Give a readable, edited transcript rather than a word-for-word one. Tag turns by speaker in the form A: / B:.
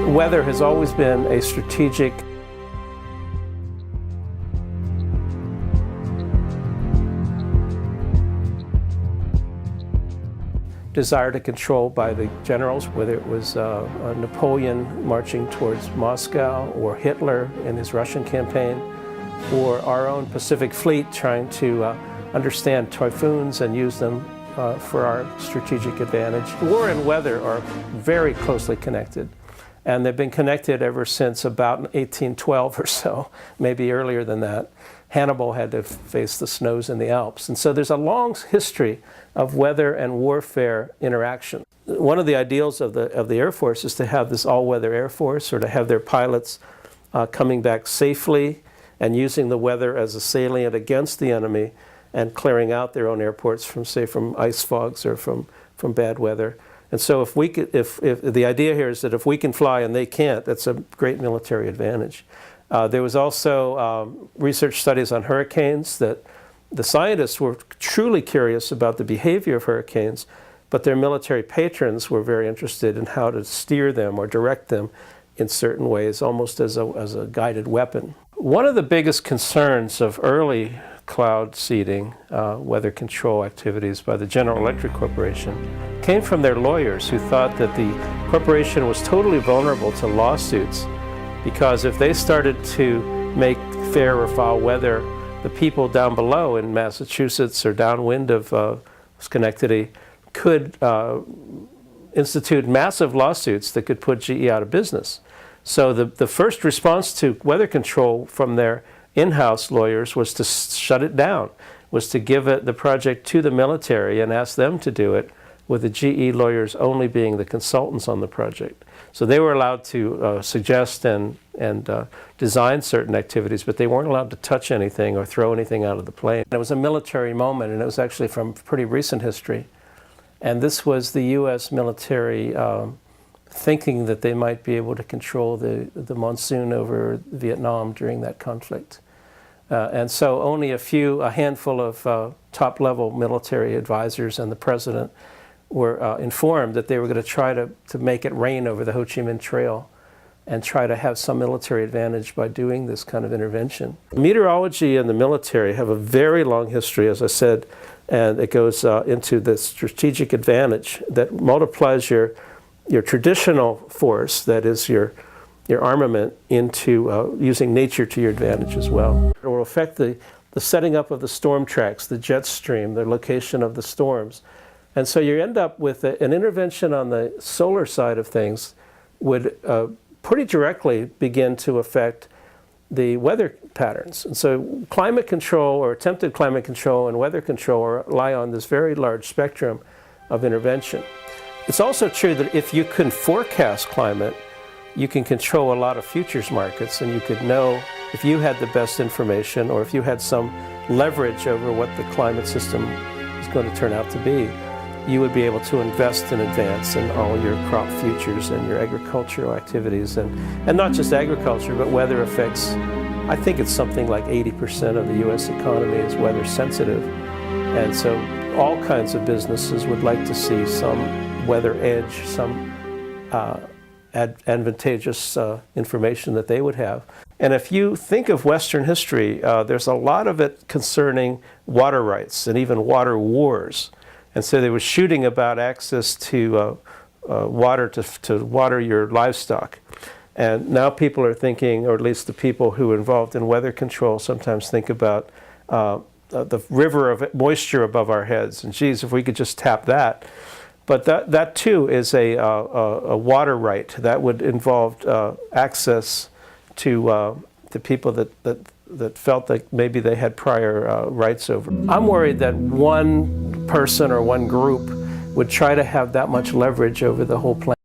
A: Weather has always been a strategic desire to control by the generals, whether it was Napoleon marching towards Moscow, or Hitler in his Russian campaign, or our own Pacific Fleet trying to understand typhoons and use them for our strategic advantage. War and weather are very closely connected, and they've been connected ever since about 1812 or so, maybe earlier than that. Hannibal had to face the snows in the Alps. And so there's a long history of weather and warfare interaction. One of the ideals of the Air Force is to have this all-weather Air Force, or to have their pilots coming back safely and using the weather as a salient against the enemy and clearing out their own airports from, say, from ice fogs or from bad weather. And so if the idea here is that if we can fly and they can't, that's a great military advantage. There was also research studies on hurricanes that the scientists were truly curious about the behavior of hurricanes, but their military patrons were very interested in how to steer them or direct them in certain ways, almost as a guided weapon. One of the biggest concerns of early cloud seeding, weather control activities by the General Electric Corporation, came from their lawyers, who thought that the corporation was totally vulnerable to lawsuits, because if they started to make fair or foul weather, the people down below in Massachusetts or downwind of Schenectady could institute massive lawsuits that could put GE out of business. So the first response to weather control from their in-house lawyers was to shut it down, was to give the project to the military and ask them to do it, with the GE lawyers only being the consultants on the project. So they were allowed to suggest and design certain activities, but they weren't allowed to touch anything or throw anything out of the plane. It was a military moment, and it was actually from pretty recent history. And this was the US military thinking that they might be able to control the monsoon over Vietnam during that conflict. And so only a handful of top-level military advisors and the president were informed that they were going to try to make it rain over the Ho Chi Minh Trail and try to have some military advantage by doing this kind of intervention. Meteorology and the military have a very long history, as I said, and it goes into the strategic advantage that multiplies your traditional force, that is your armament, into using nature to your advantage as well. It will affect the setting up of the storm tracks, the jet stream, the location of the storms. And so you end up with an intervention on the solar side of things would pretty directly begin to affect the weather patterns. And so climate control, or attempted climate control, and weather control rely on this very large spectrum of intervention. It's also true that if you can forecast climate, you can control a lot of futures markets, and you could know if you had the best information, or if you had some leverage over what the climate system is going to turn out to be, you would be able to invest in advance in all your crop futures and your agricultural activities, and not just agriculture, but weather effects. I think it's something like 80% of the US economy is weather sensitive, and so all kinds of businesses would like to see some weather edge, some advantageous information that they would have. And if you think of Western history, there's a lot of it concerning water rights and even water wars. And so they were shooting about access to water to water your livestock. And now people are thinking, or at least the people who are involved in weather control sometimes think about the river of moisture above our heads. And geez, if we could just tap that. But that too is a water right that would involve access to people that felt that maybe they had prior rights over. I'm worried that one person or one group would try to have that much leverage over the whole planet.